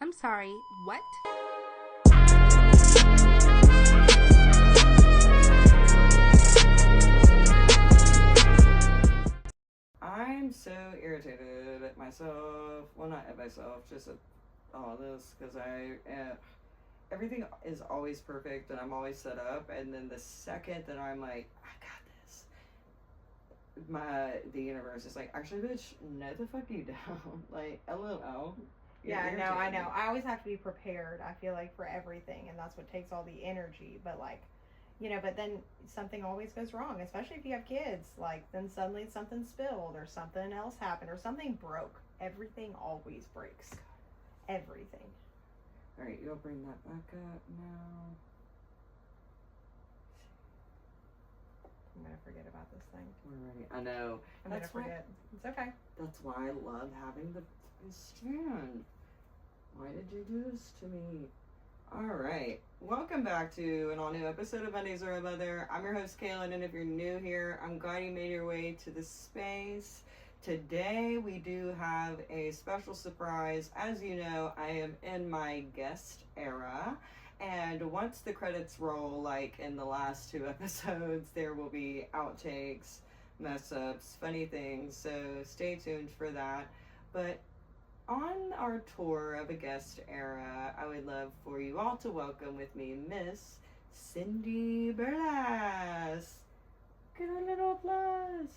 I'm sorry, what? I'm so irritated at myself. Well, not at myself, just at all this, because everything is always perfect and I'm always set up, and then the second that I'm like, I got this, the universe is like, actually, bitch, no the fuck you don't. Like, LOL. Yeah, I know. I always have to be prepared, I feel like, for everything, and that's what takes all the energy. But, like, but then something always goes wrong, especially if you have kids. Like, then suddenly something spilled or something else happened or something broke. Everything always breaks. Everything. All right, you'll bring that back up now. I'm going to forget about this thing. We're ready. I know. I'm going to forget. It's okay. That's why I love having the stand. Why did you do this to me? Alright, welcome back to an all-new episode of Mondays Are About There. I'm your host, Kaylin, and if you're new here, I'm glad you made your way to this space. Today, we do have a special surprise. As you know, I am in my guest era, and once the credits roll, like in the last 2 episodes, there will be outtakes, mess-ups, funny things, so stay tuned for that. But on our tour of a guest era, I would love for you all to welcome with me Miss Sidney Burlas. Give a little applause.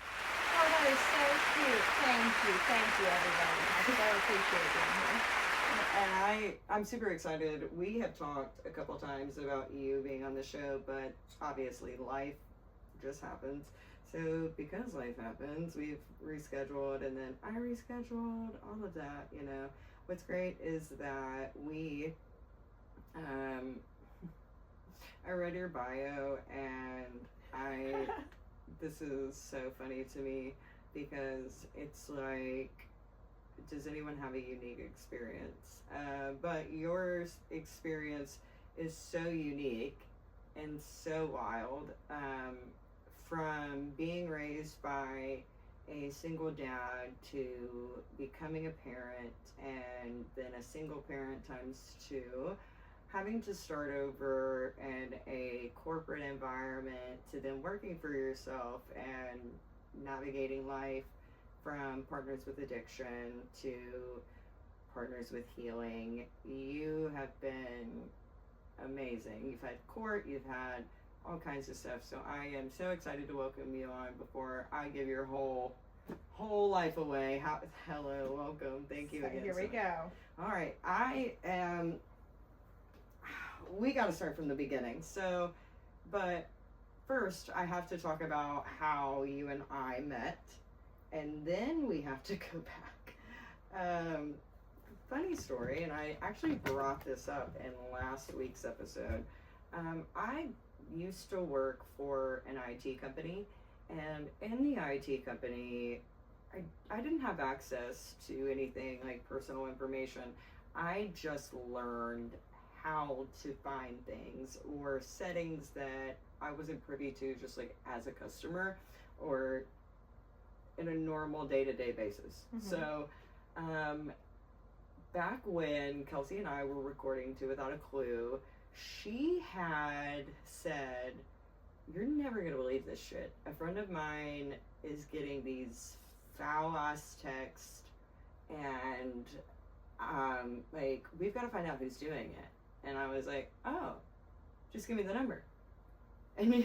Oh, that is so cute. Thank you, everybody. I so appreciate being here. And I'm super excited. We have talked a couple times about you being on the show, but obviously life just happens. So because life happens, we've rescheduled, and then I rescheduled, all of that, What's great is that I read your bio, and this is so funny to me, because it's like, does anyone have a unique experience? But your experience is so unique and so wild. From being raised by a single dad to becoming a parent, and then a single parent ×2, having to start over in a corporate environment, to then working for yourself and navigating life from partners with addiction to partners with healing. You have been amazing. You've had court, you've had all kinds of stuff, so I am so excited to welcome you on. Before I give your whole life away, hello, welcome, thank you again. Here we go. All right, we got to start from the beginning. So, but first, I have to talk about how you and I met, and then we have to go back. Funny story, and I actually brought this up in last week's episode. I used to work for an IT company, and in the IT company, I didn't have access to anything like personal information. I just learned how to find things or settings that I wasn't privy to, just like as a customer or in a normal day-to-day basis. Mm-hmm. So back when Kelsey and I were recording to Without a Clue, she had said, "You're never gonna believe this shit. A friend of mine is getting these foul ass texts, and like, we've got to find out who's doing it." And I was like, "Oh, just give me the number." And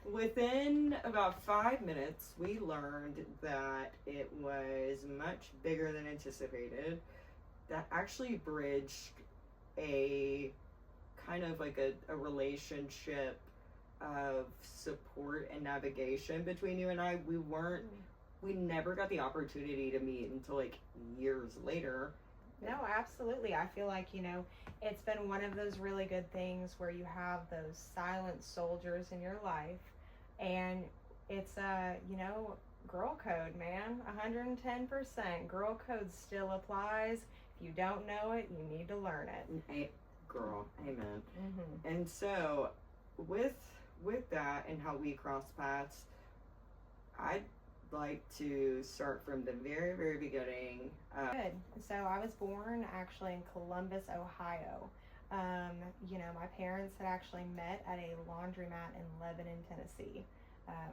within about 5 minutes, we learned that it was much bigger than anticipated. That actually bridged a kind of like a relationship of support and navigation between you and I. We never got the opportunity to meet until like years later. No, absolutely. I feel like, it's been one of those really good things where you have those silent soldiers in your life, and it's girl code, man. 110%. Girl code still applies. If you don't know it, you need to learn it. Girl, amen. Mm-hmm. And so with that and how we crossed paths, I like to start from the very, very beginning. Good. So I was born actually in Columbus, Ohio. You know, my parents had actually met at a laundromat in Lebanon, Tennessee.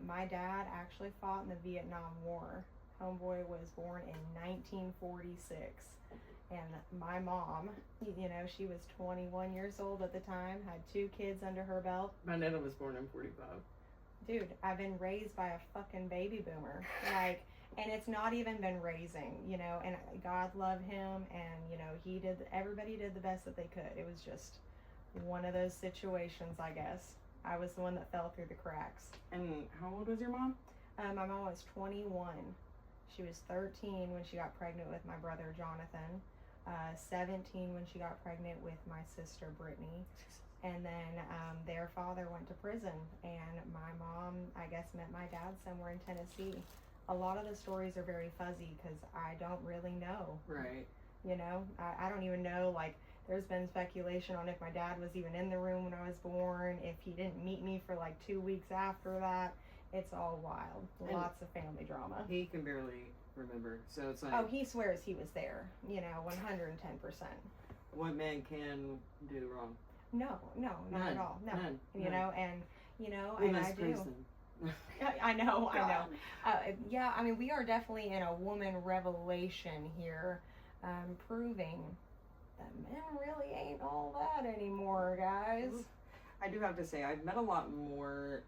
My dad actually fought in the Vietnam War. Homeboy was born in 1946. And my mom, you know, she was 21 years old at the time, had 2 kids under her belt. My nana was born in 45. Dude, I've been raised by a fucking baby boomer. Like, and it's not even been raising, you know, and God love him, and, you know, everybody did the best that they could. It was just one of those situations, I guess. I was the one that fell through the cracks. And how old was your mom? My mom was 21. She was 13 when she got pregnant with my brother, Jonathan. 17 when she got pregnant with my sister, Brittany. And then their father went to prison, and my mom, I guess, met my dad somewhere in Tennessee. A lot of the stories are very fuzzy because I don't really know. Right. You know, I don't even know, like, there's been speculation on if my dad was even in the room when I was born, if he didn't meet me for like 2 weeks after that. It's all wild. And lots of family drama. He can barely remember, so it's like... Oh, he swears he was there, you know, 110%. What man can do wrong? No, not None. at all. No. None. You know, and, you know, We and must I praise do. them. I know. God. Yeah, I mean, we are definitely in a woman revelation here, proving that men really ain't all that anymore, guys. I do have to say, I've met a lot more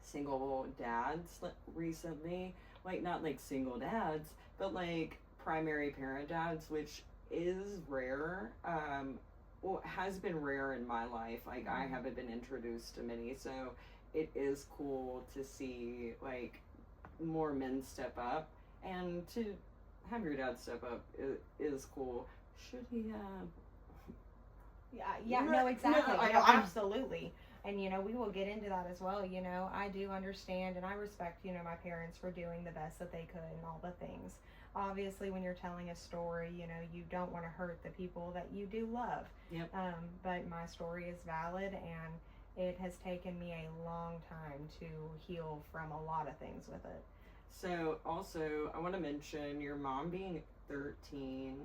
single dads recently. Like, not like single dads, but like primary parent dads, which is rare. Well, has been rare in my life. Like, I haven't been introduced to many, so it is cool to see like more men step up, and to have your dad step up is cool. Should he have? Yeah, no, exactly. No, No, absolutely. And, you know, we will get into that as well. You know, I do understand and I respect, you know, my parents for doing the best that they could and all the things. Obviously, when you're telling a story, you know, you don't want to hurt the people that you do love. Yep. But my story is valid, and it has taken me a long time to heal from a lot of things with it. So, also, I want to mention your mom being 13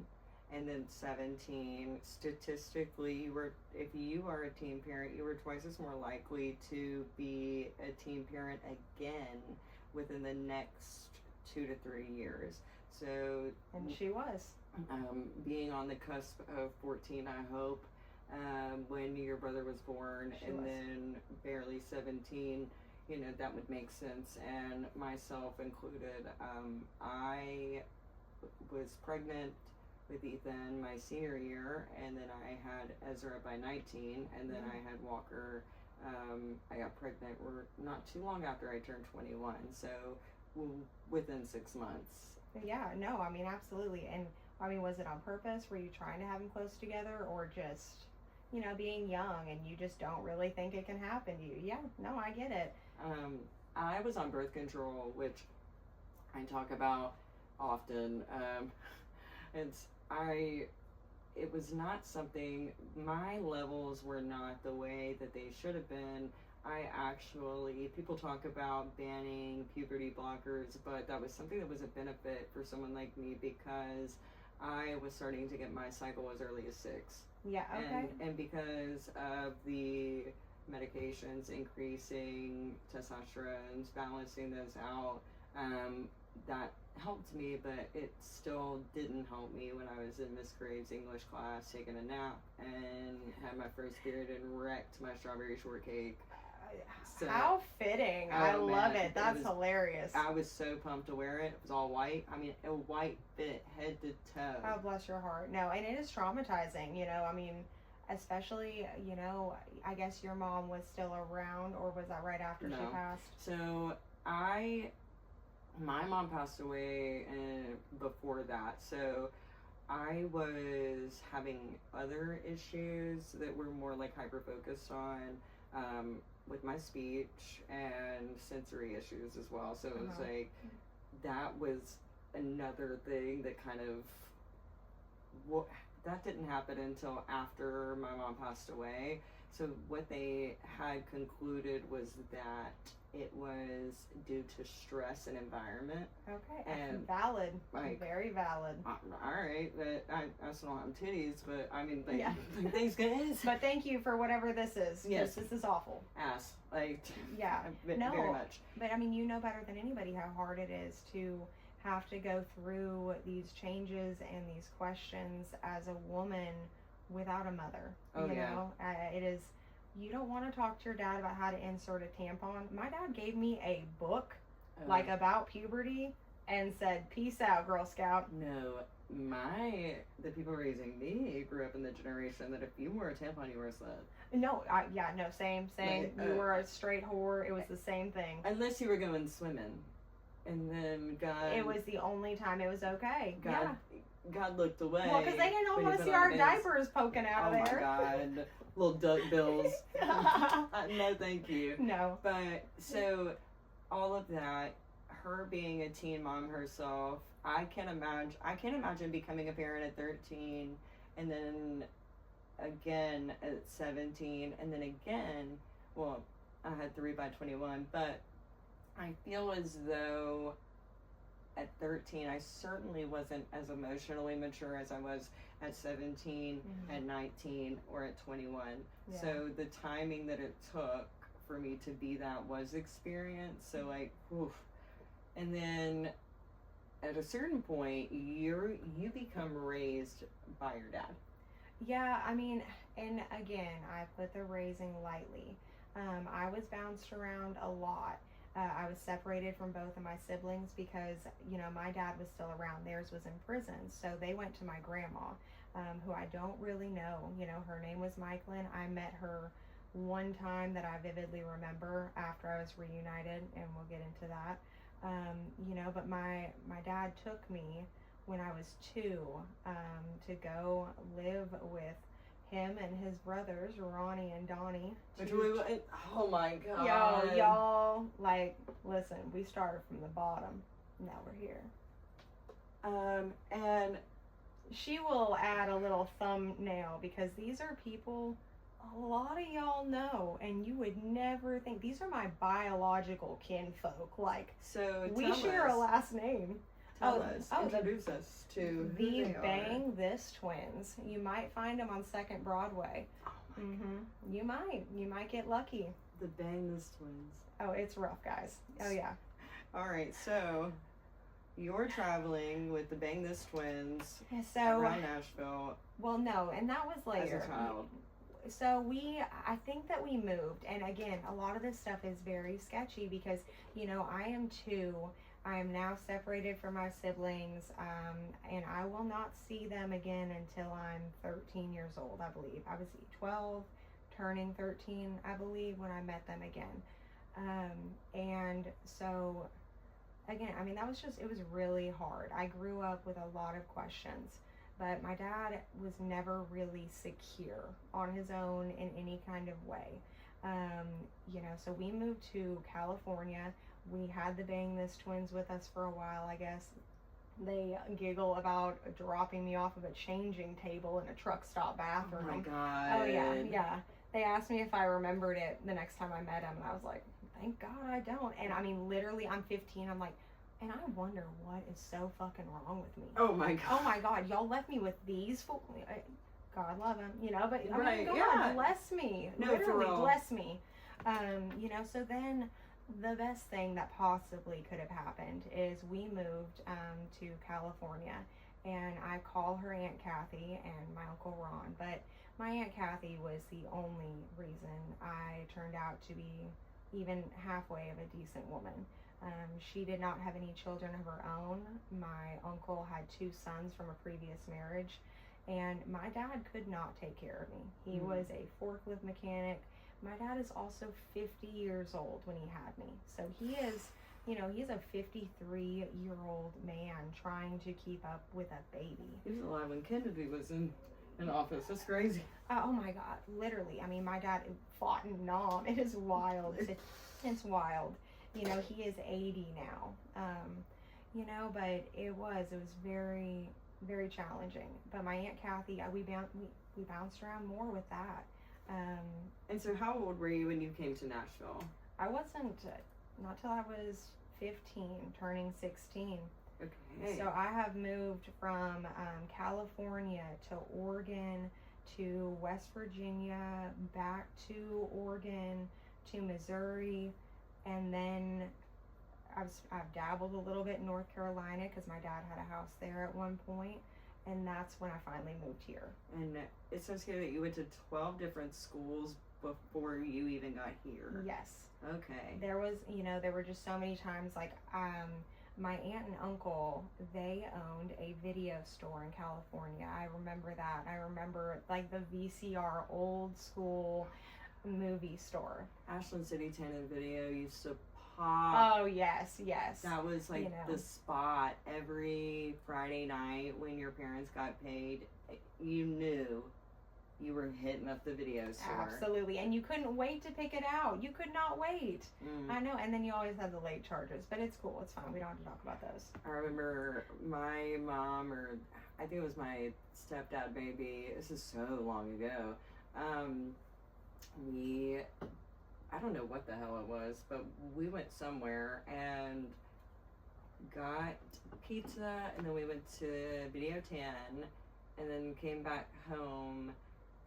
and then 17. Statistically, if you are a teen parent, you were twice as more likely to be a teen parent again within the next 2 to 3 years. So, And she was. Being on the cusp of 14, I hope, when your brother was born, then barely 17, you know, that would make sense. And myself included, I was pregnant with Ethan my senior year, and then I had Ezra by 19, and then I had Walker. I got pregnant not too long after I turned 21, so within 6 months. Yeah, no, I mean, absolutely. And, I mean, was it on purpose? Were you trying to have them close together, or just, you know, being young and you just don't really think it can happen to you? Yeah, no, I get it. I was on birth control, which I talk about often. It was not something, my levels were not the way that they should have been. People talk about banning puberty blockers, but that was something that was a benefit for someone like me because I was starting to get my cycle as early as 6. Yeah, okay. And because of the medications increasing testosterone, balancing those out, that helped me, but it still didn't help me when I was in Miss Graves' English class taking a nap and had my first period and wrecked my strawberry shortcake. So, how fitting. I love it. That's hilarious. I was so pumped to wear it. It was all white. I mean, a white fit head to toe. Oh, bless your heart. No, and it is traumatizing, you know, I mean, especially, you know, I guess your mom was still around, or was that right after she passed? So, my mom passed away before that, so I was having other issues that were more like hyper-focused on, with my speech and sensory issues as well. So it was like, that was another thing that kind of, that didn't happen until after my mom passed away. So what they had concluded was that it was due to stress and environment. Okay, And valid, like, very valid. All right, but I still don't have titties, but I mean, like, Yeah. like things guys. But thank you for whatever this is. 'Cause Yes. this is awful. Ass, like, Yeah. No. very much. But I mean, you know better than anybody how hard it is to have to go through these changes and these questions as a woman without a mother. Oh, you yeah. know, it is. You don't want to talk to your dad about how to insert a tampon. My dad gave me a book like about puberty and said, "Peace out, Girl Scout." No, the people raising me grew up in the generation that if you wore a tampon, you were a slut. No, same. Like, You were a straight whore. It was the same thing. Unless you were going swimming, and then God. It was the only time it was okay. God looked away. Well, because they didn't when want you to put see on our the diapers poking out Oh of there. my God, little duck bills. No, thank you. No. But so, all of that, her being a teen mom herself, I can't imagine becoming a parent at 13, and then again at 17, and then again. Well, I had 3 by 21, but I feel as though at 13, I certainly wasn't as emotionally mature as I was at 17, at 19, or at 21. Yeah. So the timing that it took for me to be that was experience. So like, oof. And then at a certain point, you become raised by your dad. Yeah, I mean, and again, I put the raising lightly. I was bounced around a lot. I was separated from both of my siblings because, you know, my dad was still around. Theirs was in prison. So they went to my grandma, who I don't really know. You know, her name was Mikeline. I met her one time that I vividly remember after I was reunited, and we'll get into that. You know, but my dad took me when I was 2 to go live with him and his brothers, Ronnie and Donnie. Oh my God. Y'all, like, listen, we started from the bottom. Now we're here. And she will add a little thumbnail because these are people a lot of y'all know, and you would never think. These are my biological kinfolk. Like, so we share a last name. Introduce us to who the they Bang This Twins. You might find them on 2nd Broadway. Oh my God. You might get lucky. The Bang This Twins. Oh, it's rough, guys. Oh yeah. All right, so you're traveling with the Bang This Twins So around Nashville. Well, no, and that was later. As a child. So I think that we moved, and again, a lot of this stuff is very sketchy because, you know, I am 2. I am now separated from my siblings, and I will not see them again until I'm 13 years old, I believe. I was 12, turning 13, I believe, when I met them again. And so, again, I mean, it was really hard. I grew up with a lot of questions. But my dad was never really secure on his own in any kind of way. You know, so we moved to California. We had the Bang This Twins with us for a while, I guess. They giggle about dropping me off of a changing table in a truck stop bathroom. Oh my God. Oh yeah. They asked me if I remembered it the next time I met him, and I was like, thank God I don't. And I mean, literally, I'm 15. I'm like, and I wonder what is so fucking wrong with me. Oh my God. Oh my God, y'all left me with these fools. God love him, you know, but Right, oh my God, yeah. bless me. No, Literally, for real. bless me. You know, so then the best thing that possibly could have happened is we moved to California, and I call her Aunt Kathy and my Uncle Ron, but my Aunt Kathy was the only reason I turned out to be even halfway of a decent woman. She did not have any children of her own. My uncle had 2 sons from a previous marriage, and my dad could not take care of me. He was a forklift mechanic. My dad is also 50 years old when he had me. So he is, you know, he's a 53-year-old man trying to keep up with a baby. He was alive when Kennedy was in office. That's crazy. Oh my God, literally. I mean, my dad fought in Nam. It is wild. It's wild. You know, he is 80 now. You know, but it was very, very challenging. But my Aunt Kathy, we bounced around more with that. And so how old were you when you came to Nashville? I wasn't, not till I was 15, turning 16. Okay. So I have moved from California to Oregon to West Virginia, back to Oregon to Missouri, and then I've dabbled a little bit in North Carolina because my dad had a house there at one point, and that's when I finally moved here. And it says here that you went to 12 different schools before you even got here. Yes. Okay. There was, there were just so many times, like, my aunt and uncle, they owned a video store in California. I remember that. I remember, like, the VCR old school movie store. Ashland City Tannin Video used to pop. Oh, yes. That was, like, the spot every Friday night when your parents got paid. You knew you were hitting up the video store. Absolutely. And you couldn't wait to pick it out. You could not wait. I know. And then you always had the late charges. But it's cool. It's fine. We don't have to talk about those. I remember my mom, or I think it was my stepdad maybe. This is so long ago. I don't know what the hell it was, but we went somewhere and got pizza, and then we went to Video 10, and then came back home.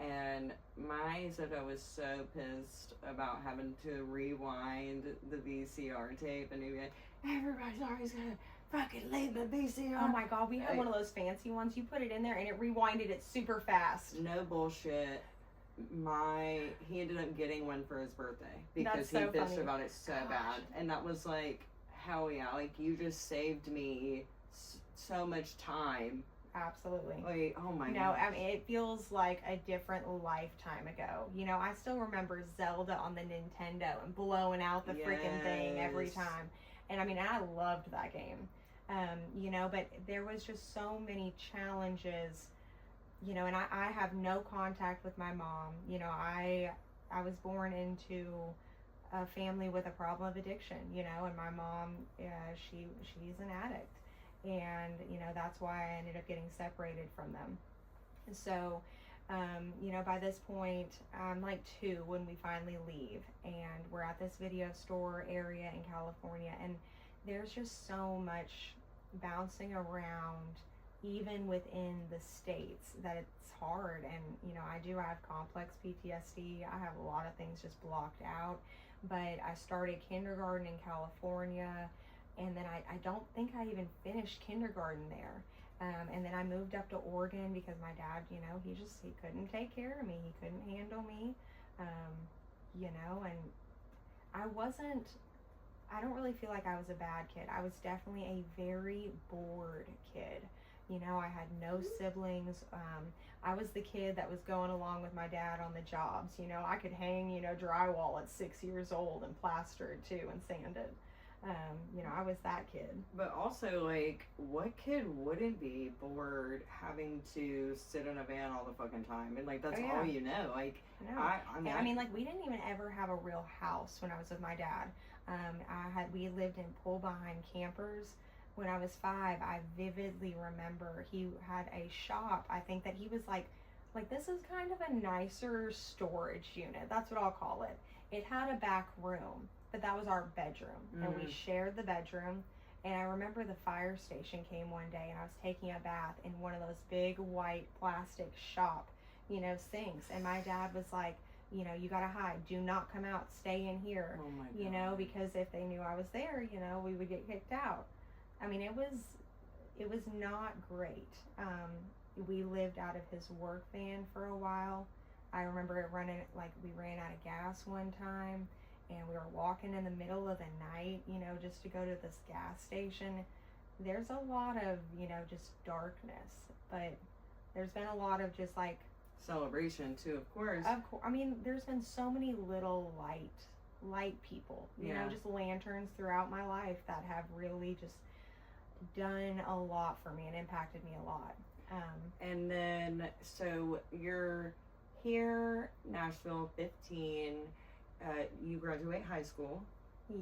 And my stepdad was so pissed about having to rewind the VCR tape, and he'd be like, everybody's always gonna fucking leave the VCR. Oh my god, we had one of those fancy ones. You put it in there and it rewinded it super fast. No bullshit. He ended up getting one for his birthday because so he bitched funny. about it so bad. And that was like, hell yeah, like you just saved me so much time. Absolutely. Like, oh my god. No, I mean, it feels like a different lifetime ago. I still remember Zelda on the Nintendo and blowing out the freaking thing every time. And I mean, I loved that game. But there was just so many challenges, and I have no contact with my mom. I was born into a family with a problem of addiction, and my mom, she's an addict. And, that's why I ended up getting separated from them. So, by this point, I'm like 2 when we finally leave. And we're at this video store area in California. And there's just so much bouncing around, even within the states, that it's hard. And, I do have complex PTSD. I have a lot of things just blocked out. But I started kindergarten in California. And then I don't think I even finished kindergarten there. And then I moved up to Oregon because my dad, he couldn't take care of me. He couldn't handle me, and I don't really feel like I was a bad kid. I was definitely a very bored kid. I had no siblings. I was the kid that was going along with my dad on the jobs. I could hang, drywall at 6 years old and plaster it too and sand it. I was that kid. But also, like, what kid wouldn't be bored having to sit in a van all the fucking time? And, like, that's all you know. Like, I mean, like, we didn't even ever have a real house when I was with my dad. We lived in pull-behind campers. When I was 5, I vividly remember he had a shop. I think that he was like, this is kind of a nicer storage unit. That's what I'll call it. It had a back room. But that was our bedroom, and we shared the bedroom. And I remember the fire station came one day, and I was taking a bath in one of those big white plastic shop, sinks. And my dad was like, you gotta hide. Do not come out. Stay in here. Oh my God. Because if they knew I was there, we would get kicked out. I mean, it was not great. We lived out of his work van for a while. I remember it running, like, we ran out of gas one time. And we were walking in the middle of the night, just to go to this gas station. There's a lot of, just darkness. But there's been a lot of just, like... celebration, too, of course. I mean, there's been so many little light people. Just lanterns throughout my life that have really just done a lot for me and impacted me a lot. And then, so you're here, Nashville, 15... you graduate high school.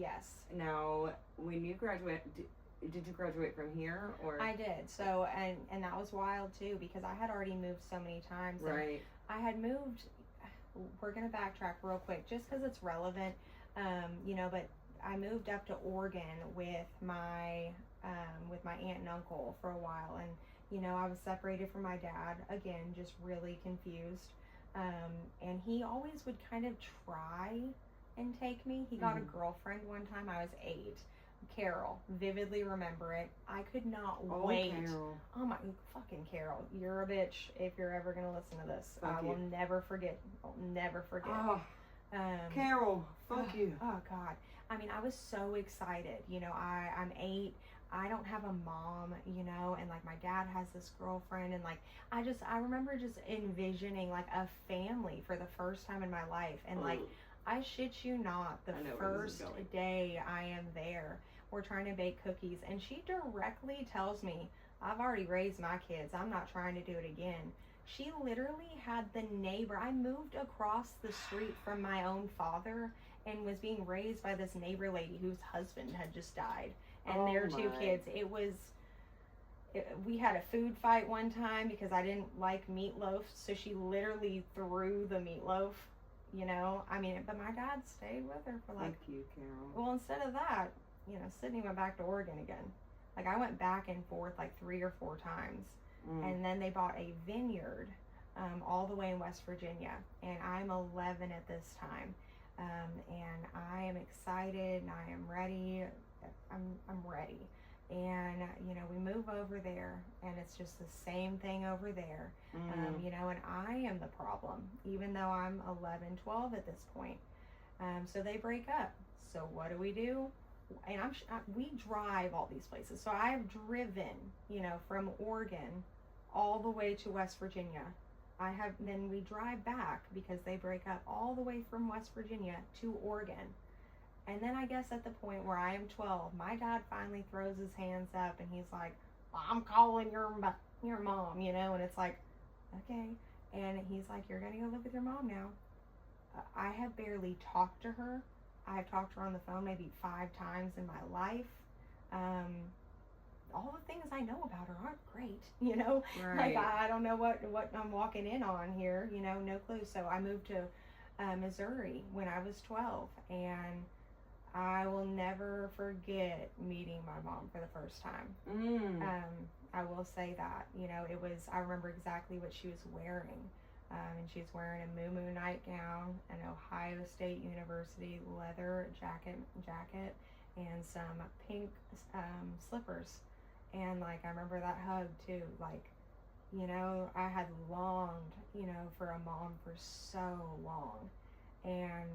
Yes. Now, when you graduate, did you graduate from here, or? I did. So, and that was wild too, because I had already moved so many times. Right. I had moved, we're going to backtrack real quick just because it's relevant. You know, but I moved up to Oregon with my aunt and uncle for a while, and you know, I was separated from my dad again, just really confused. And he always would kind of try and take me. He got a girlfriend one time. I was 8. Carol, vividly remember it. I could not wait. Carol. Oh my fucking Carol, you're a bitch if you're ever gonna listen to this. Fuck I will never forget. I'll never forget. Oh, Carol, fuck you. Oh God. I mean, I was so excited. You know, I'm 8. I don't have a mom, you know, and like my dad has this girlfriend, and like I remember just envisioning like a family for the first time in my life, and like I shit you not, the first day I am there, we're trying to bake cookies, and she directly tells me, I've already raised my kids, I'm not trying to do it again. She literally had the neighbor. I moved across the street from my own father and was being raised by this neighbor lady whose husband had just died, and their 2 kids. We had a food fight one time because I didn't like meatloaf, so she literally threw the meatloaf, you know. I mean, but my dad stayed with her for like, fuck you, Carol. well, instead of that, you know, Sydney went back to Oregon again. Like, I went back and forth like 3 or 4 times. And then they bought a vineyard all the way in West Virginia. And I'm 11 at this time. And I am excited and I am ready. I'm ready. And, you know, we move over there and it's just the same thing over there. You know, and I am the problem, even though I'm 11, 12 at this point. So they break up. So what do? And we drive all these places. So I've driven, you know, from Oregon all the way to West Virginia. Then we drive back because they break up all the way from West Virginia to Oregon. And then I guess at the point where I am 12, my dad finally throws his hands up and he's like, I'm calling your mom, you know, and it's like, okay. And he's like, you're going to go live with your mom now. I have barely talked to her. I've talked to her on the phone maybe 5 times in my life. All the things I know about her aren't great, you know. Right. Like I don't know what I'm walking in on here, you know, no clue. So I moved to Missouri when I was 12, and I will never forget meeting my mom for the first time. I will say that, you know, I remember exactly what she was wearing. And she's wearing a muumuu nightgown, an Ohio State University leather jacket, and some pink slippers. And like I remember that hug too. Like, you know, I had longed, you know, for a mom for so long, and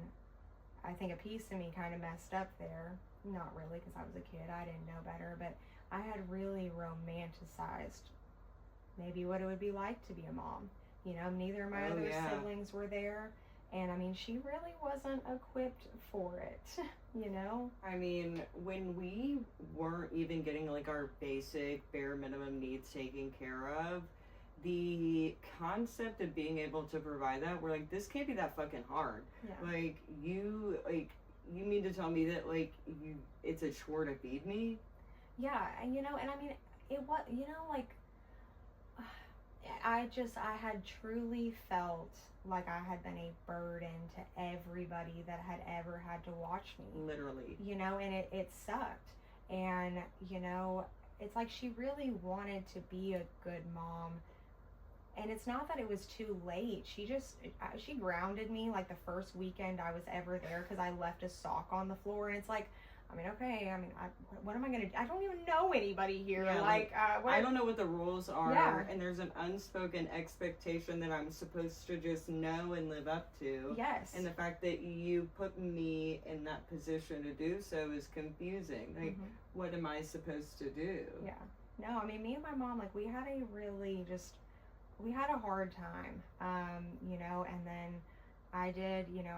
I think a piece of me kind of messed up there. Not really, because I was a kid, I didn't know better, but I had really romanticized maybe what it would be like to be a mom. You know, neither of my other siblings were there. And, I mean, she really wasn't equipped for it, you know? I mean, when we weren't even getting, like, our basic, bare minimum needs taken care of, the concept of being able to provide that, we're like, this can't be that fucking hard. Yeah. Like, you mean to tell me that, like, it's a chore to feed me? Yeah, and, you know, and, I mean, it was, you know, like, I had truly felt like I had been a burden to everybody that had ever had to watch me. Literally. You know, and it sucked. And, you know, it's like she really wanted to be a good mom. And it's not that it was too late. She grounded me like the first weekend I was ever there because I left a sock on the floor. And it's like, I mean, okay, I mean, what am I going to do? I don't even know anybody here. Yeah, I don't know what the rules are. Yeah. And there's an unspoken expectation that I'm supposed to just know and live up to. Yes. And the fact that you put me in that position to do so is confusing. Like, what am I supposed to do? Yeah. No, I mean, me and my mom, like, we had a hard time, you know, and then I did, you know,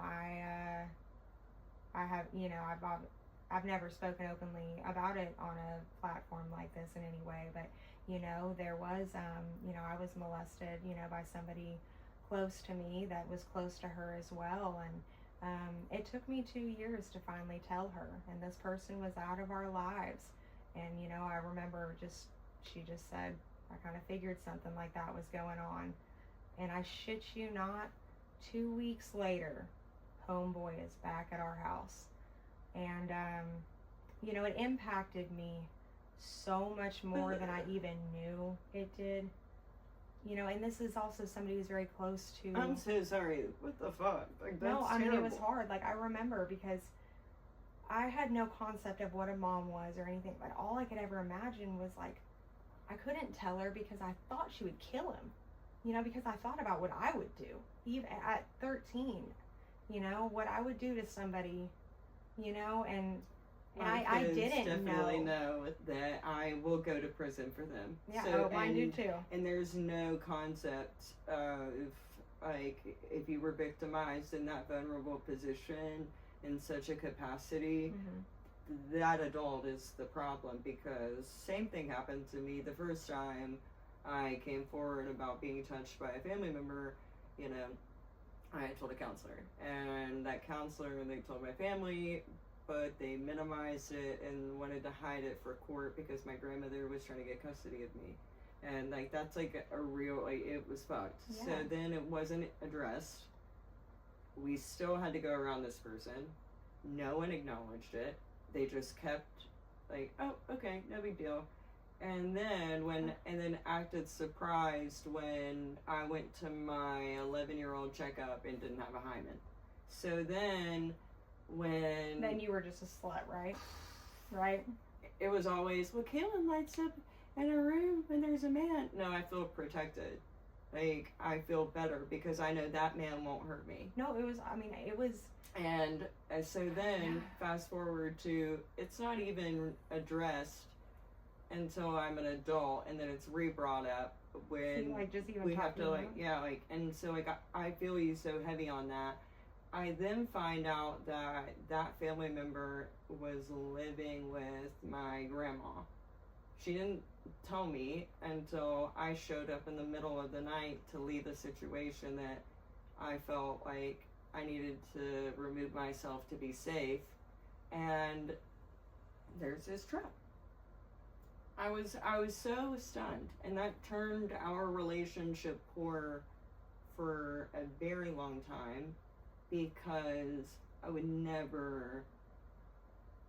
I've never spoken openly about it on a platform like this in any way, but, you know, there was, you know, I was molested, you know, by somebody close to me that was close to her as well, and it took me 2 years to finally tell her, and this person was out of our lives, and, you know, I remember she just said, I kind of figured something like that was going on, and I shit you not, 2 weeks later, homeboy is back at our house. And, it impacted me so much more than I even knew it did. And this is also somebody who's very close to... I'm so sorry. What the fuck? Like, that's No, I mean, terrible. it was hard. Like, I remember because I had no concept of what a mom was or anything, but all I could ever imagine was, like, I couldn't tell her because I thought she would kill him. Because I thought about what I would do. Even at 13, what I would do to somebody, and I didn't definitely know that I will go to prison for them. Yeah, so, mine do too. And there's no concept of, like, if you were victimized in that vulnerable position in such a capacity, that adult is the problem, because same thing happened to me the first time I came forward about being touched by a family member. I told a counselor, and that counselor, they told my family, but they minimized it and wanted to hide it for court because my grandmother was trying to get custody of me. And, like, that's, like, a real, like, it was fucked. Yeah. So then it wasn't addressed. We still had to go around this person. No one acknowledged it. They just kept, like, oh, okay, no big deal. And then acted surprised when I went to my 11-year-old checkup and didn't have a hymen. So then you were just a slut, right? Right? It was always, well, Kaylin lights up in a room when there's a man. No, I feel protected. Like, I feel better because I know that man won't hurt me. No, it was... And so then, fast forward to, it's not even addressed until I'm an adult, and then it's re-brought up when just even we have to, like, about? and so, like, I feel you so heavy on that. I then find out that that family member was living with my grandma. She didn't tell me until I showed up in the middle of the night to leave the situation that I felt like I needed to remove myself to be safe. And there's this trap. I was so stunned, and that turned our relationship poor for a very long time, because I would never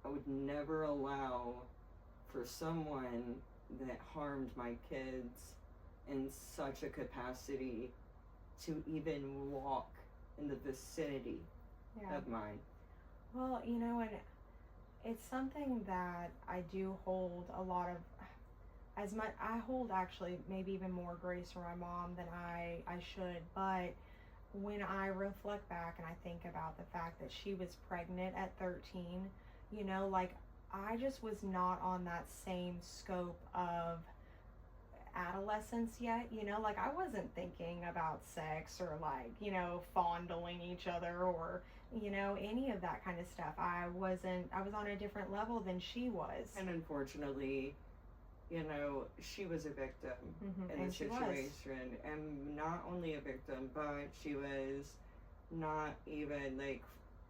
allow for someone that harmed my kids in such a capacity to even walk in the vicinity of mine. Well, and it's something that I do hold a lot of, I hold actually maybe even more grace for my mom than I should, but when I reflect back and I think about the fact that she was pregnant at 13, like, I just was not on that same scope of adolescence yet, like, I wasn't thinking about sex or, like, fondling each other or, any of that kind of stuff. I was on a different level than she was. And unfortunately, she was a victim in the situation. And not only a victim, but she was not even, like,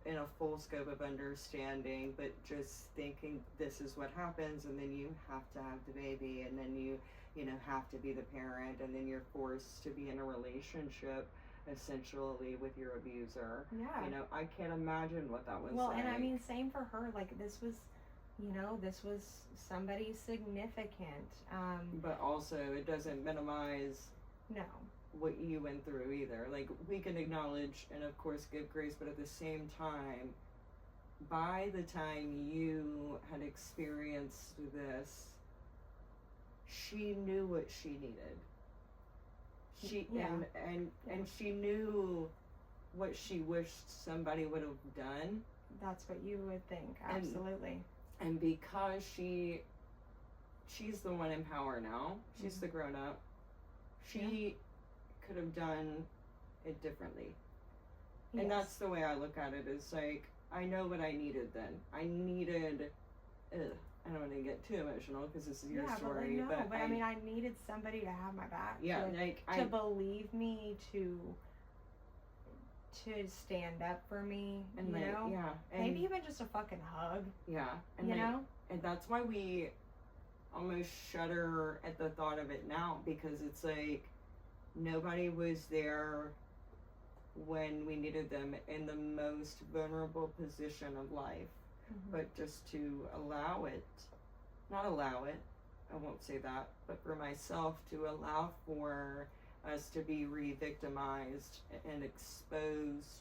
in a full scope of understanding, but just thinking this is what happens, and then you have to have the baby, and then you have to be the parent, and then you're forced to be in a relationship essentially with your abuser. Yeah. I can't imagine what that was like. Well, and I mean, same for her. Like, this was somebody significant. But also, it doesn't minimize no what you went through either. Like, we can acknowledge and of course give grace, but at the same time, by the time you had experienced this, she knew what she needed. And she knew what she wished somebody would have done. That's what you would think, absolutely. And because she's the one in power now, she's the grown up, she could have done it differently. Yes. And that's the way I look at it, is like, I know what I needed then. I needed, I don't want to get too emotional because this is your story. But I mean, I needed somebody to have my back. Yeah, to believe me, to stand up for me, and maybe even just a fucking hug. Yeah, and and that's why we almost shudder at the thought of it now, because it's like nobody was there when we needed them in the most vulnerable position of life. But just to not allow it, I won't say that, but for myself to allow for us to be re-victimized and exposed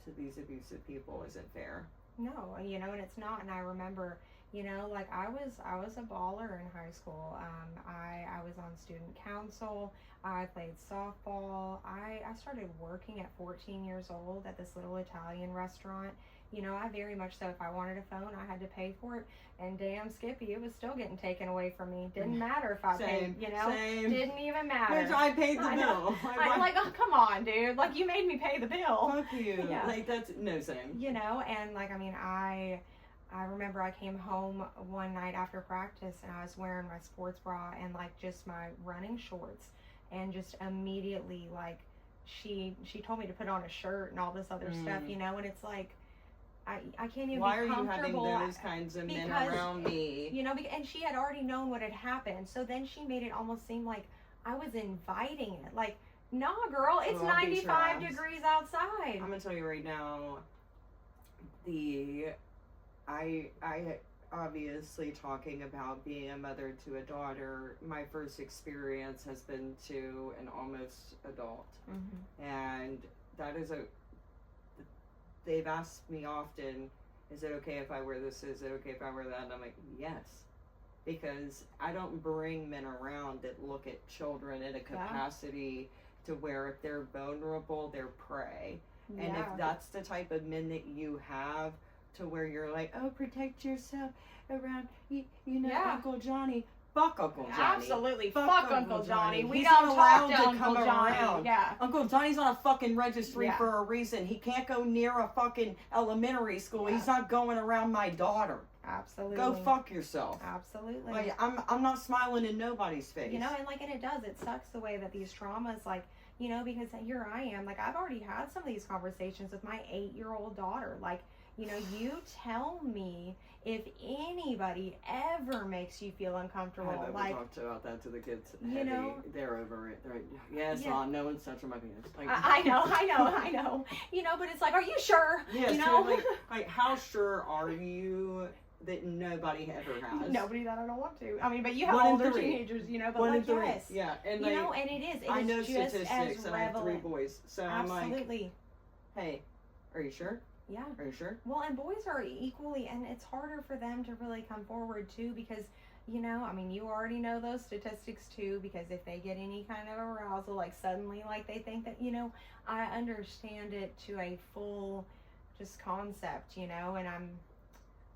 to these abusive people isn't fair. No, and it's not. And I remember, like I was a baller in high school. I was on student council. I played softball. I started working at 14 years old at this little Italian restaurant. I very much so, if I wanted a phone, I had to pay for it. And damn Skippy, it was still getting taken away from me. Didn't matter if I paid, Same. Didn't even matter. I paid the bill. I'm like, oh, come on, dude. Like, you made me pay the bill. Fuck you. Yeah. Like, that's, no, same. And like, I remember I came home one night after practice and I was wearing my sports bra and like just my running shorts, and just immediately, like, she told me to put on a shirt and all this other stuff, and it's like, I can't even Why be comfortable. Why are you having those kinds of men around me? And she had already known what had happened. So then she made it almost seem like I was inviting it. Like, nah, girl, it's 95 degrees outside. I'm going to tell you right now, I obviously, talking about being a mother to a daughter, my first experience has been to an almost adult. And that is they've asked me often, is it okay if I wear this? Is it okay if I wear that? And I'm like, yes. Because I don't bring men around that look at children in a capacity to where if they're vulnerable, they're prey. Yeah. And if that's the type of men that you have, to where you're like, oh, protect yourself around, Uncle Johnny. Fuck Uncle Johnny. Absolutely. Fuck Uncle Johnny. We He's don't not talk allowed to to Uncle come Johnny. around. Yeah. Uncle Johnny's on a fucking registry for a reason. He can't go near a fucking elementary school. Yeah. He's not going around my daughter. Absolutely. Go fuck yourself. Absolutely. Like, I'm not smiling in nobody's face. And it sucks the way that these traumas, like, because here I am, like, I've already had some of these conversations with my 8-year-old daughter. Like, you tell me if anybody ever makes you feel uncomfortable. I like, talked about that to the kids. They're over it. They're like, yes, Mom, no one's touching my penis. Like, I know. But it's like, are you sure? Yes, like, how sure are you that nobody ever has? Nobody that I don't want to. I mean, but you have older teenagers, but One like, in 3. yes. Yeah, and and it is. I know just statistics, and I have 3 boys, so absolutely. I'm like, hey, are you sure? Yeah. Are you sure? Well, and boys are equally, and it's harder for them to really come forward too, because, you already know those statistics too, because if they get any kind of arousal, like suddenly, like they think that, I understand it to a full just concept, and I'm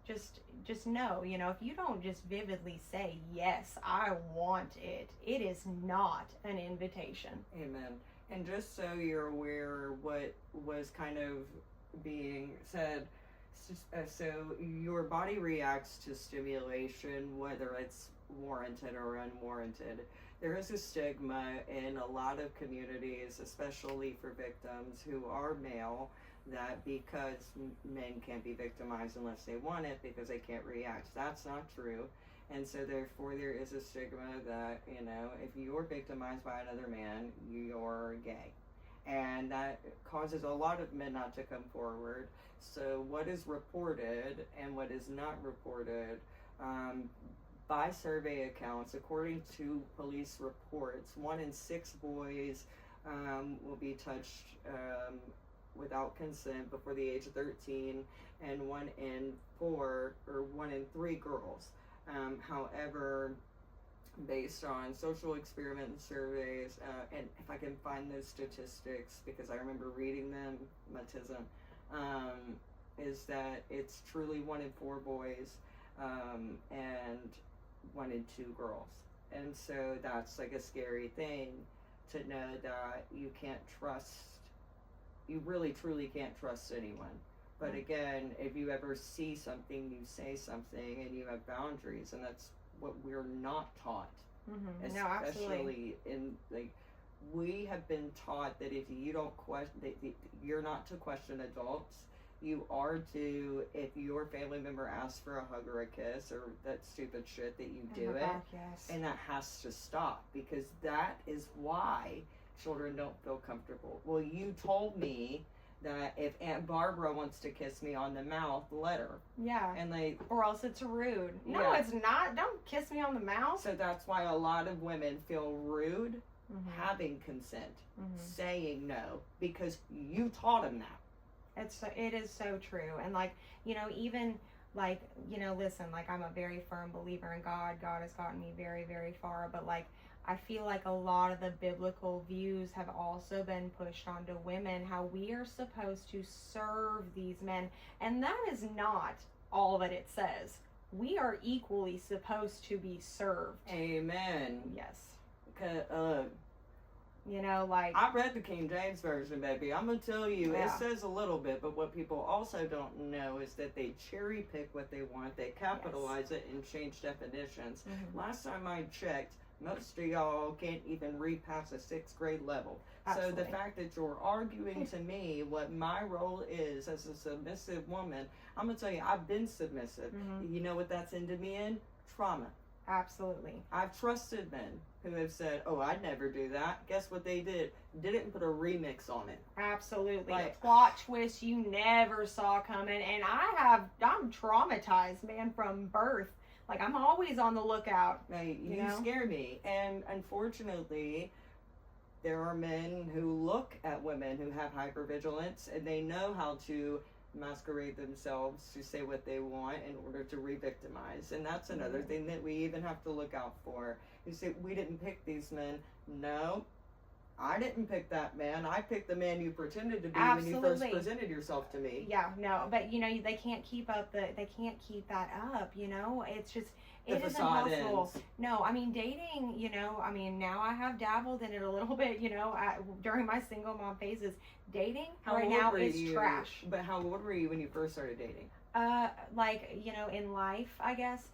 just know, if you don't just vividly say, yes, I want it, it is not an invitation. Amen. And just so you're aware what was kind of being said, so your body reacts to stimulation, whether it's warranted or unwarranted. There is a stigma in a lot of communities, especially for victims who are male, that because men can't be victimized unless they want it, because they can't react. That's not true. And so therefore there is a stigma that, if you're victimized by another man, you're gay. And that causes a lot of men not to come forward. So what is reported and what is not reported, by survey accounts, according to police reports, 1 in 6 boys will be touched without consent before the age of 13, and 1 in 3 girls. However, based on social experiment surveys, and if I can find those statistics, because I remember reading them, mutism, is that it's truly 1 in 4 boys, and 1 in 2 girls. And so that's like a scary thing to know that you really truly can't trust anyone. But again, if you ever see something, you say something, and you have boundaries, and that's what we're not taught. Mm-hmm. No, absolutely. In we have been taught that if you don't you're not to question adults. You are to, if your family member asks for a hug or a kiss or that stupid shit, that you do it. Yes. And that has to stop, because that is why children don't feel comfortable. Well, you told me that if Aunt Barbara wants to kiss me on the mouth, let her. Yeah. And like, or else it's rude. No, Yeah. it's not. Don't kiss me on the mouth. so that's why a lot of women feel rude having consent, saying no, because you taught them that. It is so true. And like, you know, even like, you know, listen, like I'm a very firm believer in God. God has gotten me very, very far. But like, I feel like a lot of the biblical views have also been pushed onto women, how we are supposed to serve these men. And that is not all that it says. We are equally supposed to be served. Amen. Yes. You know, like, I read the King James Version, baby. I'm going to tell you, Yeah. It says a little bit, but what people also don't know is that they cherry pick what they want, they capitalize it, and change definitions. Last time I checked, most of y'all can't even read past a 6th grade level. Absolutely. So the fact that you're arguing to me what my role is as a submissive woman, I'm going to tell you, I've been submissive. You know what that's ended me in? Trauma. Absolutely. I've trusted men who have said, oh, I'd never do that. Guess what they did? Didn't put a remix on it. Absolutely. Like, a plot twist you never saw coming. And I'm traumatized, man, from birth. Like, I'm always on the lookout. You scare me. And unfortunately, there are men who look at women who have hypervigilance, and they know how to masquerade themselves to say what they want in order to re-victimize. And that's another thing that we even have to look out for. You say, we didn't pick these men. No, I didn't pick that man. I picked the man you pretended to be when you first presented yourself to me. Yeah, no, but you know, they can't keep that up, you know? It's just, it isn't possible. Ends. No, I mean, dating, you know, I mean, now I have dabbled in it a little bit, you know, during my single mom phases. Dating right now is trash. But how old were you when you first started dating? Like, you know, in life, I guess,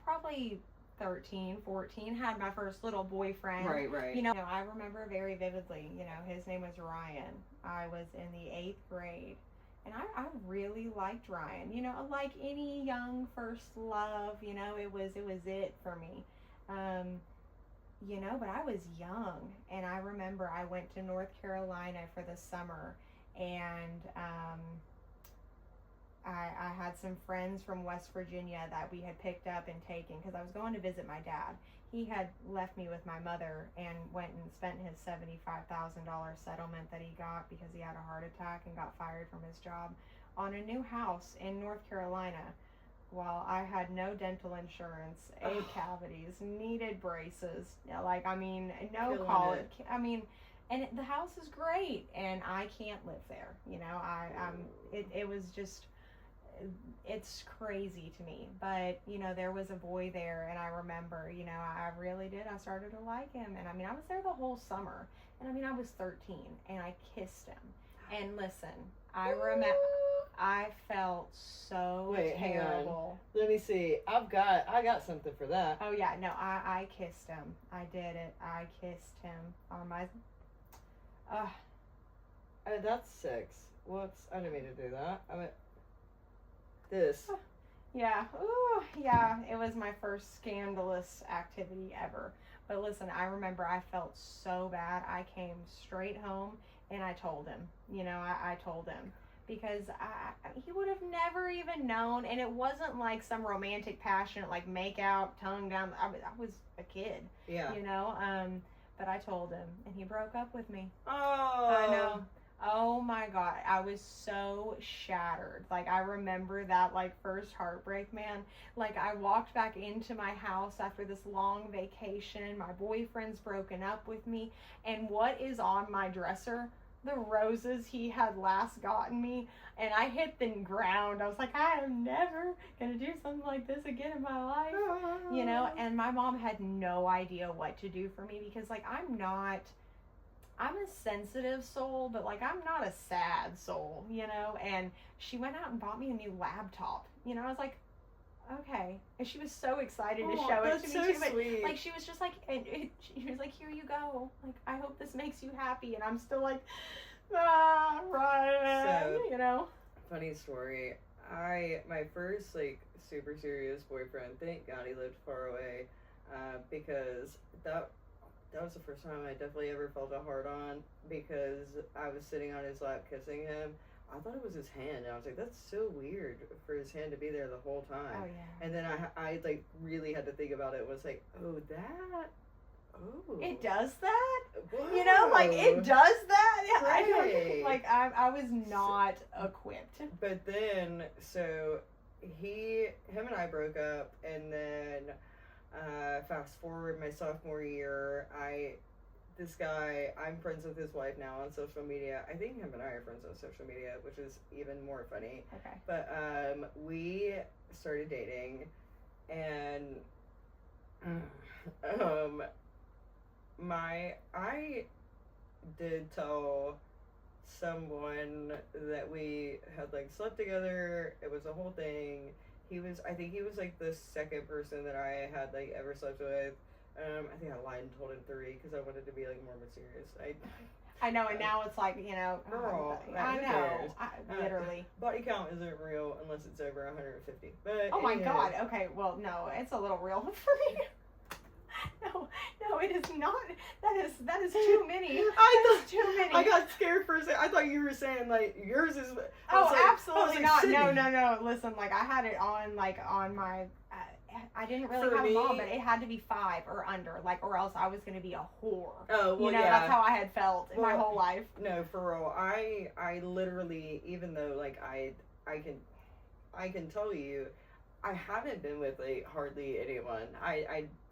probably 13, 14, had my first little boyfriend. Right. You know, I remember very vividly, you know, his name was Ryan. I was in the 8th grade. And I really liked Ryan, you know, like any young first love, you know, it was it for me. You know, but I was young, and I remember I went to North Carolina for the summer, and I had some friends from West Virginia that we had picked up and taken, because I was going to visit my dad. He had left me with my mother and went and spent his $75,000 settlement that he got because he had a heart attack and got fired from his job on a new house in North Carolina, while I had no dental insurance, 8 cavities, needed braces, like, I mean, no college, I mean, and the house is great, and I can't live there, you know, it was just, it's crazy to me. But, you know, there was a boy there, and I remember, you know, I really did, I started to like him, and I mean, I was there the whole summer, and I mean, I was 13, and I kissed him, and listen, I remember, I felt so terrible. Let me see. I got something for that. Oh yeah, no, I kissed him. I did it. I kissed him on my. That's 6. Whoops! I didn't mean to do that. I mean, this. Yeah. Ooh, yeah. It was my first scandalous activity ever. But listen, I remember I felt so bad. I came straight home and I told him. You know, I told him. Because he would have never even known, and it wasn't like some romantic, passionate, like make out, tongue down. I was a kid, you know. But I told him, and he broke up with me. Oh, I know. Oh my God, I was so shattered. Like, I remember that, like, first heartbreak, man. Like, I walked back into my house after this long vacation. My boyfriend's broken up with me, and what is on my dresser? The roses he had last gotten me, and I hit the ground. I was like, I am never gonna do something like this again in my life, you know. And my mom had no idea what to do for me, because like I'm a sensitive soul, but like I'm not a sad soul, you know. And she went out and bought me a new laptop, you know. I was like, okay. And she was so excited to show it to me too. But sweet. like, she was just like, she was like, here you go. Like, I hope this makes you happy. And I'm still like, right, so, you know. Funny story. My first like super serious boyfriend, thank God he lived far away, because that was the first time I definitely ever felt a hard on because I was sitting on his lap kissing him. I thought it was his hand, and I was like, "That's so weird for his hand to be there the whole time." Oh yeah. And then I like really had to think about it. Was like, "Oh, that, oh, It does that? wow. You know, like it does that. Yeah, I Right. don't, like I was not equipped. But then, so him and I broke up, and then fast forward my sophomore year, this guy, I'm friends with his wife now on social media. I think him and I are friends on social media, which is even more funny. Okay. But we started dating, and I did tell someone that we had like slept together. It was a whole thing. I think he was like the second person that I had like ever slept with. I think I lied and told him 3 because I wanted to be like more mysterious. I know, and now it's like, you know, Girl, I who know, cares? literally. Body count isn't real unless it's over 150. But Oh my anywho. God. Okay, well, no, it's a little real for me. No, it is not. That is too many. That is too many. I got scared for a second. I thought you were saying like yours is. Absolutely not. Sydney. No. Listen, like I had it on my. I didn't really For have me, a mom, but it had to be 5 or under, like, or else I was going to be a whore. Oh, well, you know, yeah. that's how I had felt in my whole life. No, for real. I literally, even though like I can tell you, I haven't been with like hardly anyone.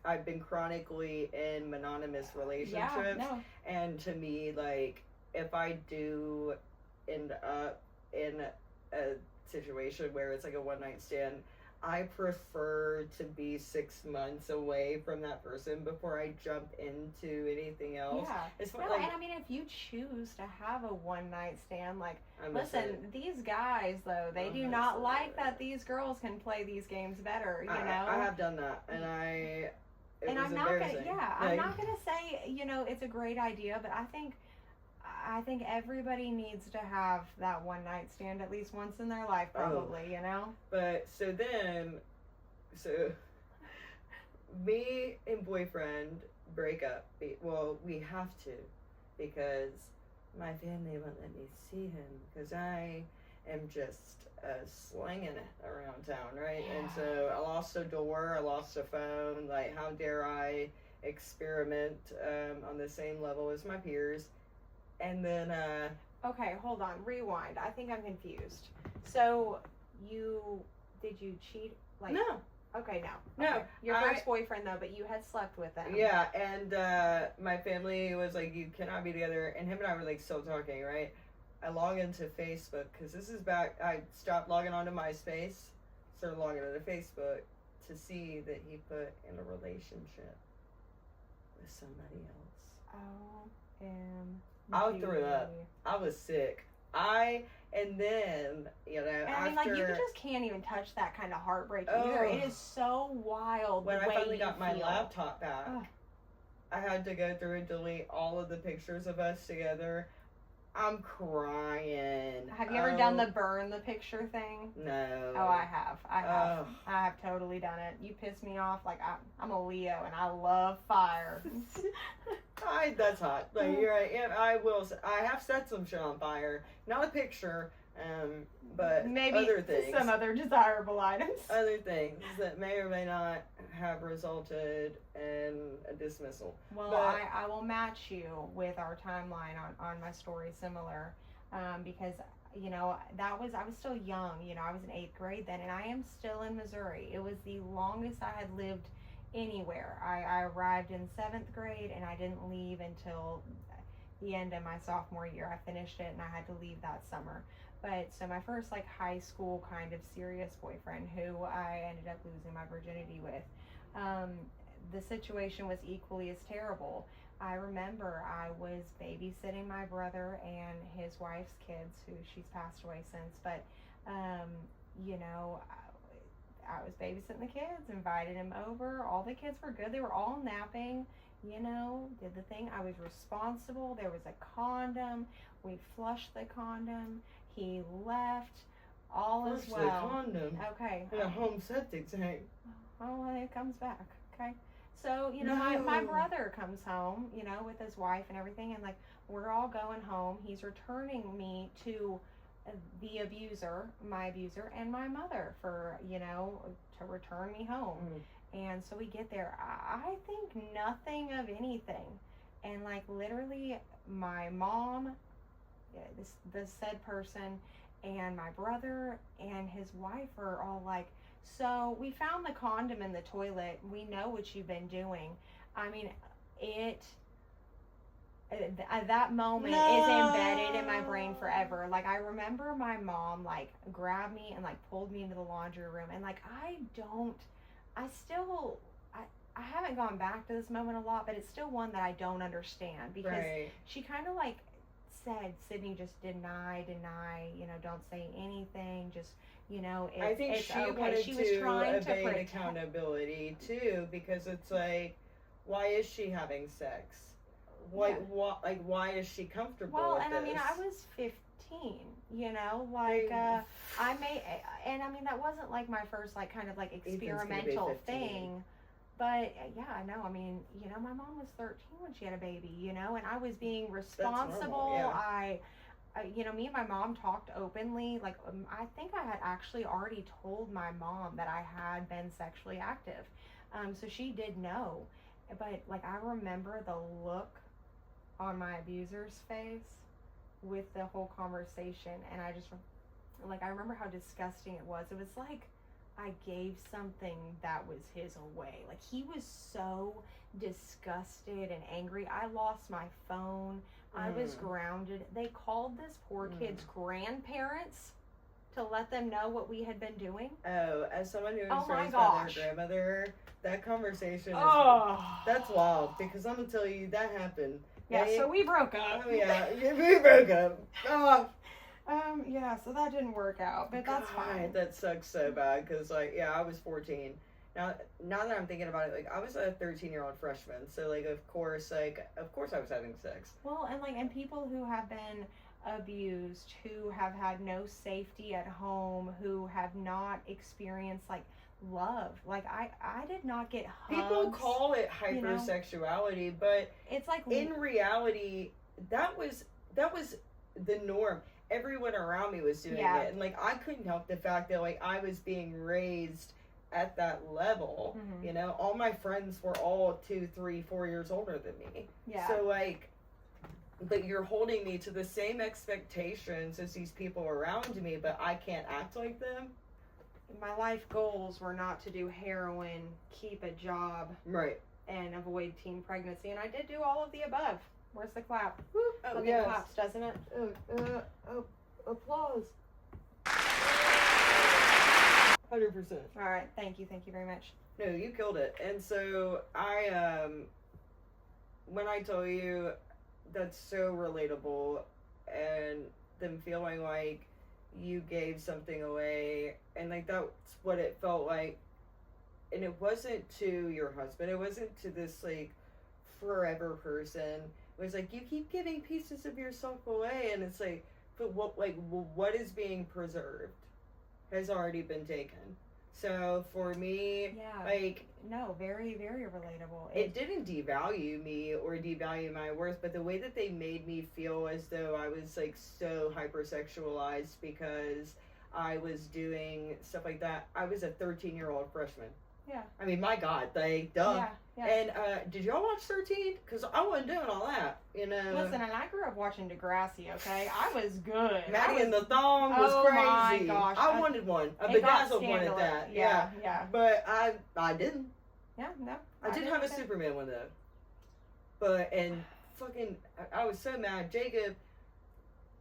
I've been chronically in monogamous relationships, Yeah, no. and to me, like if I do end up in a situation where it's like a one night stand, I prefer to be 6 months away from that person before I jump into anything else. Yeah. It's No, like, and I mean, if you choose to have a one night stand, like, I miss listen, it. these guys, though, they I do miss not it. like that these girls can play these games better, you know? I have done that, and it and was I'm not gonna, embarrassing. I'm not gonna say, you know, it's a great idea, but I think everybody needs to have that one night stand at least once in their life, probably, you know? But so me and boyfriend break up. Well, we have to because my family won't let me see him because I am just slinging it around town, right? Yeah. And so I lost a door, I lost a phone. Like, how dare I experiment on the same level as my peers? And then Okay, hold on, rewind. I think I'm confused. So, did you cheat? Like, no. Okay, no. No, Okay. Your first boyfriend, though, but you had slept with him. Yeah, and my family was like, you cannot be together. And him and I were like still talking, right? I log into Facebook because this is back. I stopped logging onto MySpace, started logging into Facebook to see that he put in a relationship with somebody else. I threw up. I was sick. And then, you know, and I mean, like, you just can't even touch that kind of heartbreak either. It is so wild. When the I way finally you got my feel. laptop back, I had to go through and delete all of the pictures of us together. I'm crying. Have you ever done the burn the picture thing? No. Oh, I have. I have totally done it. You piss me off. Like, I'm a Leo and I love fire. That's hot. Like, you're right. And I have set some shit on fire. Not a picture, but maybe other things. some other desirable items. Other things that may or may not have resulted in a dismissal. Well, but I will match you with our timeline on my story similar, because, you know, I was still young. You know, I was in 8th grade then, and I am still in Missouri. It was the longest I had lived anywhere. I arrived in 7th grade, and I didn't leave until the end of my sophomore year. I finished it, and I had to leave that summer. But so my first like high school kind of serious boyfriend, who I ended up losing my virginity with, the situation was equally as terrible. I remember I was babysitting my brother and his wife's kids, who she's passed away since, but you know, I was babysitting the kids, invited him over. All the kids were good. They were all napping, you know, did the thing. I was responsible. There was a condom. We flushed the condom. He left. All is well. The condom. Okay. In a home septic tank. Oh, well, it comes back. Okay. So, you know, my No. brother comes home, you know, with his wife and everything, and like we're all going home. He's returning me to the abuser, my abuser, and my mother for, you know, to return me home. And so we get there. I think nothing of anything. And like literally my mom, this said person, and my brother and his wife are all like, so we found the condom in the toilet. We know what you've been doing. I mean, that moment is embedded in my brain forever. Like, I remember my mom like grabbed me and like pulled me into the laundry room, and like I haven't gone back to this moment a lot, but it's still one that I don't understand, because she kind of like said, Sydney, just deny, you know, don't say anything, just, you know, I think it's she okay. wanted She was to trying evade to protect accountability too, because it's like, why is she having sex? Why is she comfortable with and this? I mean, I was 15, you know, like, I may, and I mean, that wasn't like my first, like, kind of like experimental thing, but yeah, I know, I mean, you know, my mom was 13 when she had a baby, you know, and I was being responsible. Normal, you know, me and my mom talked openly, like, I think I had actually already told my mom that I had been sexually active, so she did know, but, like, I remember the look on my abuser's face with the whole conversation, and I just, like, I remember how disgusting it was. It was like I gave something that was his away. Like, he was so disgusted and angry. I lost my phone. I was grounded. They called this poor kid's grandparents to let them know what we had been doing. Oh, as someone who was Oh my raised by gosh. their grandmother, that conversation is, Oh, that's wild, because I'm gonna tell you, that happened. yeah, so we broke up. Oh yeah, we broke up. Oh, yeah, so that didn't work out, but that's fine. That sucks so bad, because, like, yeah, I was 14. Now that I'm thinking about it, like, I was a 13-year-old freshman, so, like, of course I was having sex. Well, and, like, and people who have been abused, who have had no safety at home, who have not experienced, like, love. Like, I did not get hugs. People call it hypersexuality, you know? But it's like, in reality, that was the norm. Everyone around me was doing it, and, like, I couldn't help the fact that, like, I was being raised at that level. You know, all my friends were all 2, 3, 4 years older than me. Yeah. So, like, but you're holding me to the same expectations as these people around me, but I can't act like them. My life goals were not to do heroin, keep a job, right, and avoid teen pregnancy, and I did do all of the above. Where's the clap? Oh, Something yes. claps, doesn't it? Applause. 100%. All right, thank you very much. No, you killed it. And so when I tell you, that's so relatable, and them feeling like you gave something away, and, like, that's what it felt like. And it wasn't to your husband, it wasn't to this, like, forever person. It was like, you keep giving pieces of yourself away, and it's like, but what is being preserved has already been taken. So for me, like, no, very, very relatable. It didn't devalue me or devalue my worth, but the way that they made me feel as though I was, like, so hypersexualized because I was doing stuff like that. I was a 13-year-old freshman. Yeah. I mean, my God, like, duh. Yeah. And did y'all watch 13? Because I wasn't doing all that, you know. Listen, and I grew up watching Degrassi, okay? I was good. Maddie and the Thong was crazy. Oh my gosh. I wanted one. A bedazzled one at that. Yeah. But I didn't. Yeah, no. I did have a Superman one, though. But, and fucking, I was so mad. Jacob,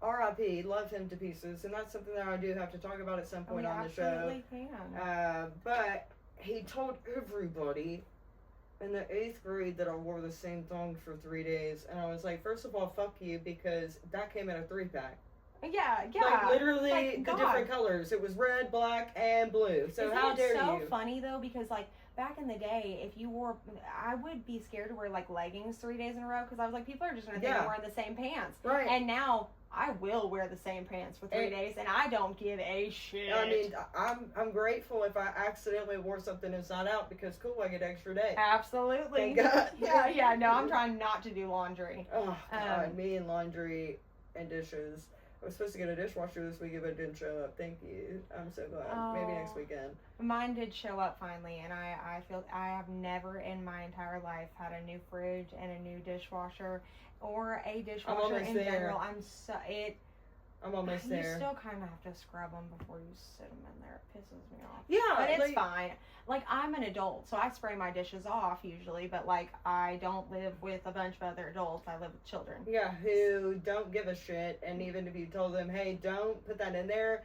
R.I.P., love him to pieces. And that's something that I do have to talk about at some point on the show. Absolutely can. But he told everybody in the 8th grade that I wore the same thong for 3 days. And I was like, first of all, fuck you, because that came in a 3-pack. Yeah. Like literally Like, the God. different colors. It was red, black, and blue. So how dare It's so you? funny though, because like back in the day, if you wore, I would be scared to wear like leggings 3 days in a row because I was like, people are just gonna think I'm wearing the same pants. Right. And now I will wear the same pants for 3 days, and I don't give a shit. I mean, I'm grateful if I accidentally wore something inside out because cool, I get extra day. Absolutely. Thank God. Yeah. No, I'm trying not to do laundry. Oh God, me and laundry and dishes. I was supposed to get a dishwasher this week, but it didn't show up. Thank you. I'm so glad. Maybe next weekend. Mine did show up finally, and I feel I have never in my entire life had a new fridge and a new dishwasher or a dishwasher in general. I'm almost there. You still kind of have to scrub them before you sit them in there. It pisses me off. Yeah. But it's fine. Like, I'm an adult, so I spray my dishes off usually, but, like, I don't live with a bunch of other adults. I live with children. Yeah, who don't give a shit, and even if you told them, hey, don't put that in there,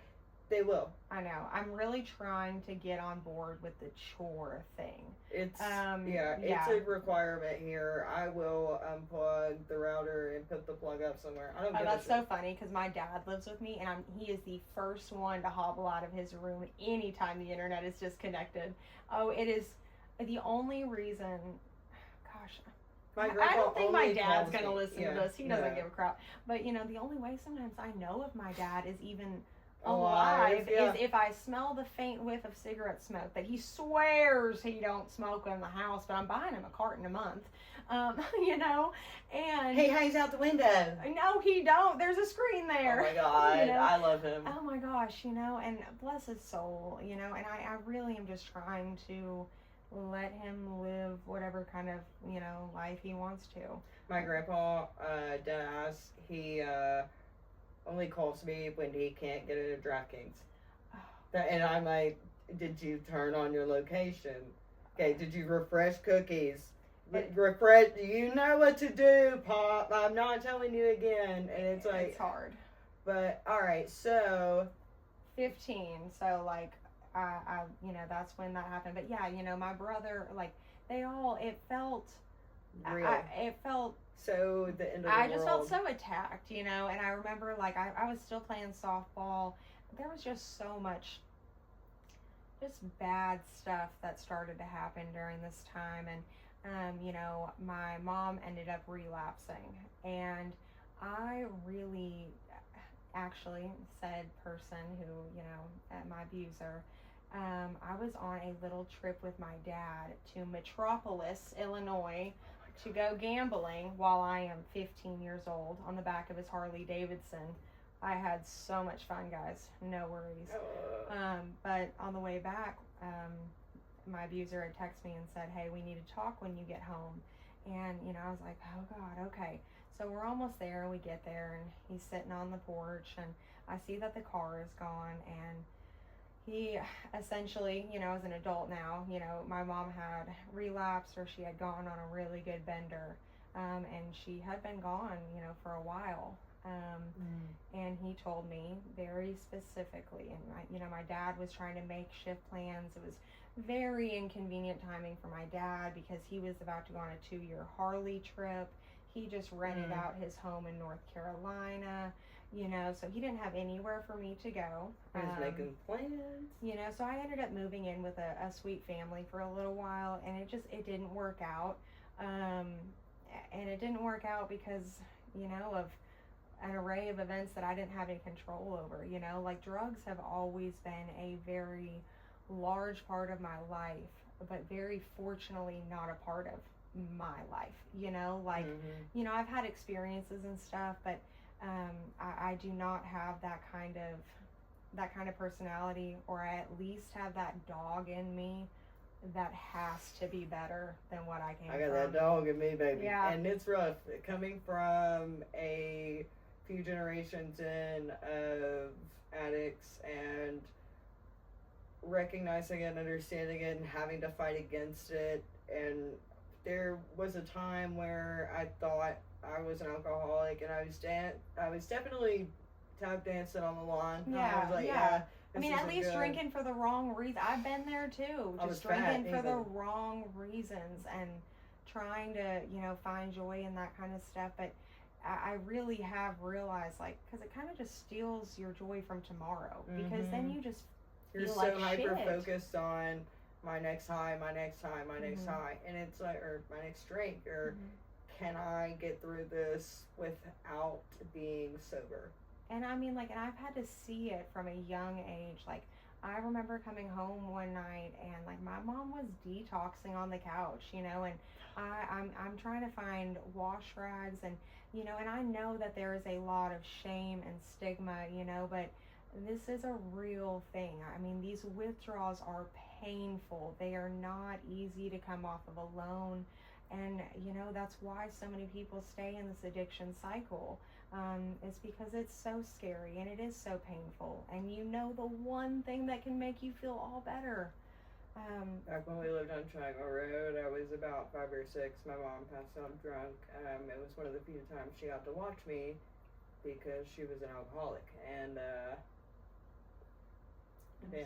they will. I know. I'm really trying to get on board with the chore thing. It's it's a requirement here. I will unplug the router and put the plug up somewhere. I don't give a shit. That's so funny because my dad lives with me, and he is the first one to hobble out of his room anytime the internet is disconnected. Oh, it is the only reason. Gosh. I don't think my dad's going to listen to this. He doesn't give a crap. But, you know, the only way sometimes I know if my dad is even alive is if I smell the faint whiff of cigarette smoke that he swears he don't smoke in the house, but I'm buying him a carton a month, you know, and he hangs out the window. No, he don't. There's a screen there. Oh my God, you know? I love him. Oh my gosh, you know, and bless his soul, you know, and I really am just trying to let him live whatever kind of, you know, life he wants to. My grandpa, deadass, he only calls me when he can't get into DraftKings. And I'm like, did you turn on your location? Okay, did you refresh cookies? Refresh, you know what to do, Pop. I'm not telling you again. And it's like, it's hard. But, alright, so 15, so like, I you know, that's when that happened. But yeah, you know, my brother, like, it felt real. It felt so the end of the world. I just felt so attacked, you know, and I remember, like, I was still playing softball. There was just so much just bad stuff that started to happen during this time, and you know, my mom ended up relapsing, and I really, actually, said person who, you know, my abuser, I was on a little trip with my dad to Metropolis, Illinois, to go gambling while I am 15 years old on the back of his Harley Davidson. I had so much fun, guys. No worries. But on the way back, my abuser had texted me and said, hey, we need to talk when you get home. And, you know, I was like, oh, God, okay. So we're almost there, and we get there, and he's sitting on the porch, and I see that the car is gone, and he essentially, you know, as an adult now, you know, my mom had relapsed, or she had gone on a really good bender, and she had been gone, you know, for a while. And he told me very specifically, and my dad was trying to make shift plans. It was very inconvenient timing for my dad because he was about to go on a 2-year Harley trip. He just rented out his home in North Carolina, you know, so he didn't have anywhere for me to go. He was making plans. You know, so I ended up moving in with a sweet family for a little while, and it didn't work out. And it didn't work out because, you know, of an array of events that I didn't have any control over, you know, like drugs have always been a very large part of my life, but very fortunately not a part of my life, you know, like, you know, I've had experiences and stuff, but I do not have that kind of personality, or I at least have that dog in me that has to be better than what I came from. I got that dog in me, baby. Yeah. And it's rough coming from a few generations in of addicts and recognizing it and understanding it and having to fight against it. And there was a time where I thought I was an alcoholic, and I was definitely tap dancing on the lawn. Yeah, I was like, I mean, at least drinking for the wrong reason. I've been there too. Just drinking for the wrong reasons and trying to, you know, find joy in that kind of stuff. But I really have realized, like, because it kind of just steals your joy from tomorrow, because then you just You're feel so like hyper shit. focused on my next high, my next high, my next high, and it's like, or my next drink, or can I get through this without being sober? And I mean, like, and I've had to see it from a young age. Like, I remember coming home one night and, like, my mom was detoxing on the couch, you know, and I'm trying to find wash rags, and, you know, and I know that there is a lot of shame and stigma, you know, but this is a real thing. I mean, these withdrawals are painful. They are not easy to come off of alone. And, you know, that's why so many people stay in this addiction cycle. It's because it's so scary and it is so painful. And you know the one thing that can make you feel all better. Back when we lived on Triangle Road, I was about 5 or 6. My mom passed out drunk. It was one of the few times she got to watch me because she was an alcoholic. And, yeah.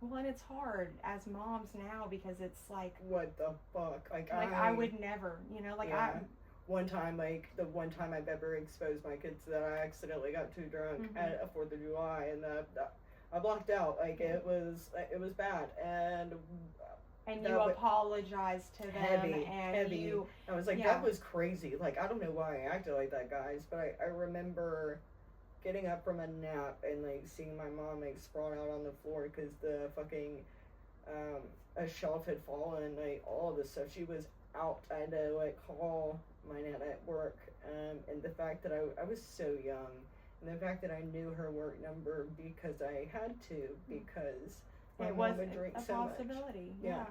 Well, and it's hard as moms now because it's like, what the fuck? Like I would never, you know, like yeah. One time, like the one time I've ever exposed my kids to that, I accidentally got too drunk at a 4th of July, and I blocked out. Like it was bad, and you apologized to them, heavy. You, I was like, that was crazy. Like I don't know why I acted like that, guys, but I remember getting up from a nap and like seeing my mom like sprawled out on the floor because the fucking a shelf had fallen, like all of this stuff. She was out. I had to like call my Nana at work, and the fact that I was so young, and the fact that I knew her work number because I had to, because my mom would drink so much. It was a possibility. Yeah.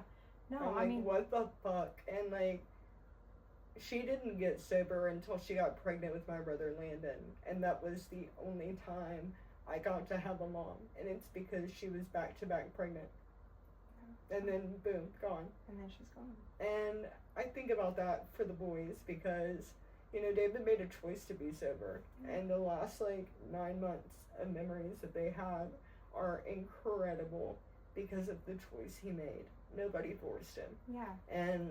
No, I'm like, what the fuck? And like, she didn't get sober until she got pregnant with my brother Landon, and that was the only time I got to have a mom, and it's because she was back-to-back pregnant. And then, boom, gone. And then she's gone. And I think about that for the boys because, you know, David made a choice to be sober. And the last, 9 months of memories that they have are incredible because of the choice he made. Nobody forced him. Yeah. And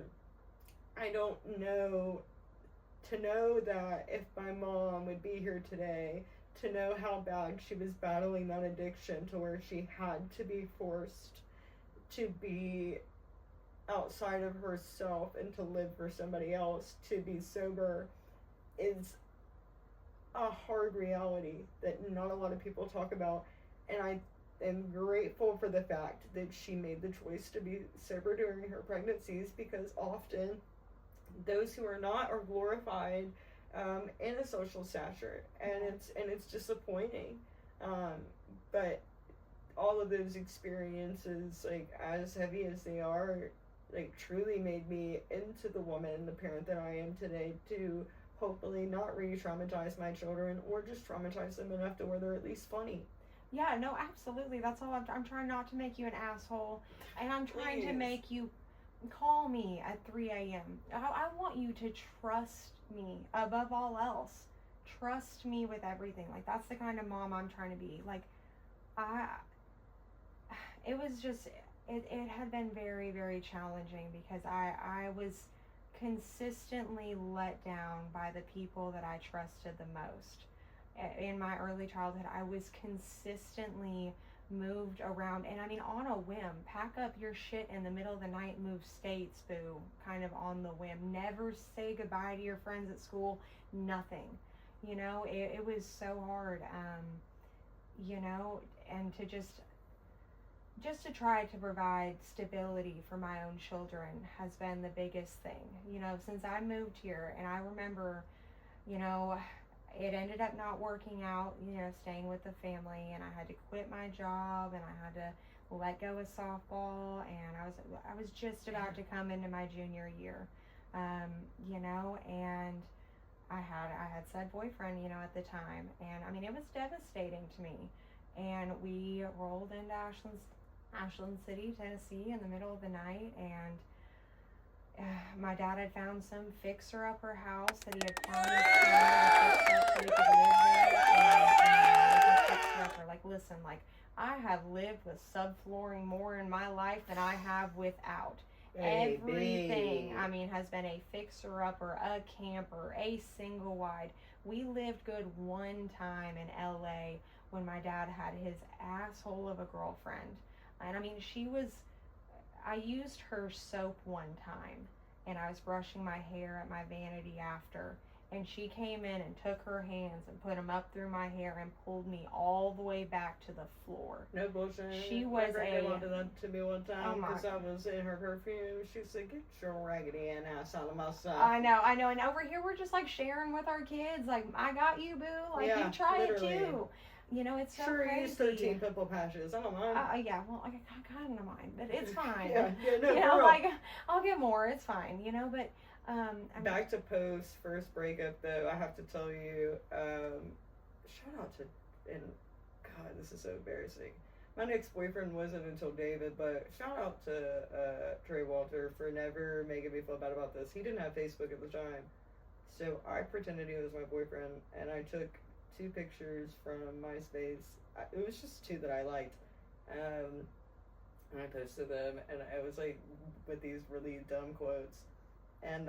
I don't know, to know that if my mom would be here today, to know how bad she was battling that addiction to where she had to be forced to be outside of herself and to live for somebody else, to be sober, is a hard reality that not a lot of people talk about. And I am grateful for the fact that she made the choice to be sober during her pregnancies, because often those who are not are glorified in a social stature, and it's disappointing. But all of those experiences, like as heavy as they are, like truly made me into the woman and the parent that I am today, to hopefully not re-traumatize my children or just traumatize them enough to where they're at least funny. Yeah, no, absolutely. That's all. I'm trying not to make you an asshole, and I'm trying to make you call me at 3 a.m. I want you to trust me above all else. Trust me with everything. Like, that's the kind of mom I'm trying to be. Like, it was just, it had been very, very challenging because I was consistently let down by the people that I trusted the most. In my early childhood, I was consistently moved around, and I mean, on a whim. Pack up your shit in the middle of the night, move states, boo, kind of on the whim. Never say goodbye to your friends at school, nothing. You know, it was so hard, you know, and to just to try to provide stability for my own children has been the biggest thing, you know, since I moved here. And I remember, you know, it ended up not working out, you know, staying with the family, and I had to quit my job, and I had to let go of softball, and I was just about to come into my junior year, you know, and I had said boyfriend, you know, at the time, and I mean, it was devastating to me. And we rolled into Ashland City, Tennessee in the middle of the night, and my dad had found some fixer-upper house that he had promised so we could live there. And fixer-upper, like, listen, like, I have lived with subflooring more in my life than I have without. Everything, I mean, has been a fixer-upper, a camper, a single wide. We lived good one time in LA when my dad had his asshole of a girlfriend. And I mean, I used her soap one time, and I was brushing my hair at my vanity after, and she came in and took her hands and put them up through my hair and pulled me all the way back to the floor. No bullshit. She was my grandma did that to me one time because I was in her perfume. She said, "Get your raggedy ass out of my stuff." I know. And over here we're just like sharing with our kids. Like, I got you, boo. Like, you try literally. It too. You know, it's so crazy. He's 13 pimple patches. I don't mind. Yeah, well, I kind of mind, but it's fine. No, you know, like, I'll get more. It's fine, you know, but... Back to post first breakup, though, I have to tell you, shout out to... And, God, this is so embarrassing. My next boyfriend wasn't until David, but shout out to Trey Walter for never making me feel bad about this. He didn't have Facebook at the time, so I pretended he was my boyfriend, and I took 2 pictures from MySpace. It was just 2 that I liked, and I posted them, and I was like with these really dumb quotes, and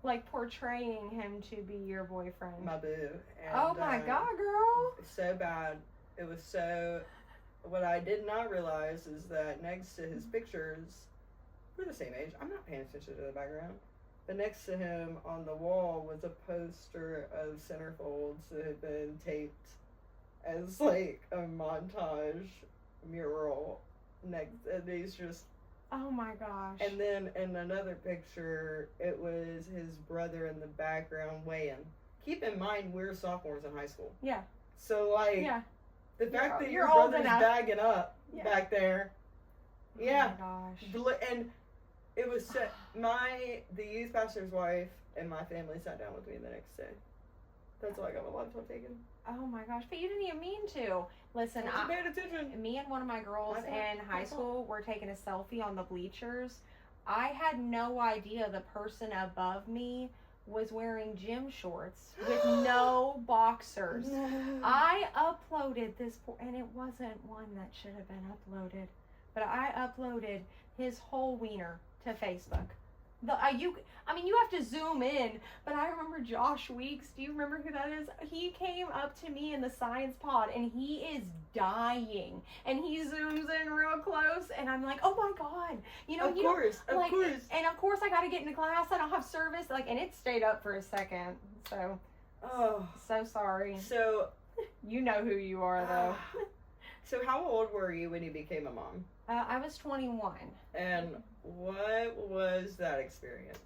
like portraying him to be your boyfriend. My boo. And, oh my God, girl! So bad. It was so. What I did not realize is that next to his pictures, we're the same age. I'm not paying attention to the background. But next to him on the wall was a poster of centerfolds that had been taped as like a montage mural next, and he's just... Oh my gosh. And then in another picture, it was his brother in the background weighing. Keep in mind, we're sophomores in high school. Yeah. So like, the fact that your old brother's enough. bagging up back there. Yeah. Oh my gosh. And it was the youth pastor's wife and my family sat down with me the next day. That's why I got my laptop taken. Oh my gosh, but you didn't even mean to. Listen, I paid attention. Me and one of my girls in high school were taking a selfie on the bleachers. I had no idea the person above me was wearing gym shorts with no boxers. No. I uploaded this, and it wasn't one that should have been uploaded, but I uploaded his whole wiener to Facebook. You have to zoom in, but I remember Josh Weeks. Do you remember who that is? He came up to me in the science pod, and he is dying, and he zooms in real close, and I'm like, oh my God, you know, of course, and of course I got to get into class. I don't have service, and it stayed up for a second, so, so sorry. So, you know who you are though. So how old were you when you became a mom? I was 21. And what was that experience?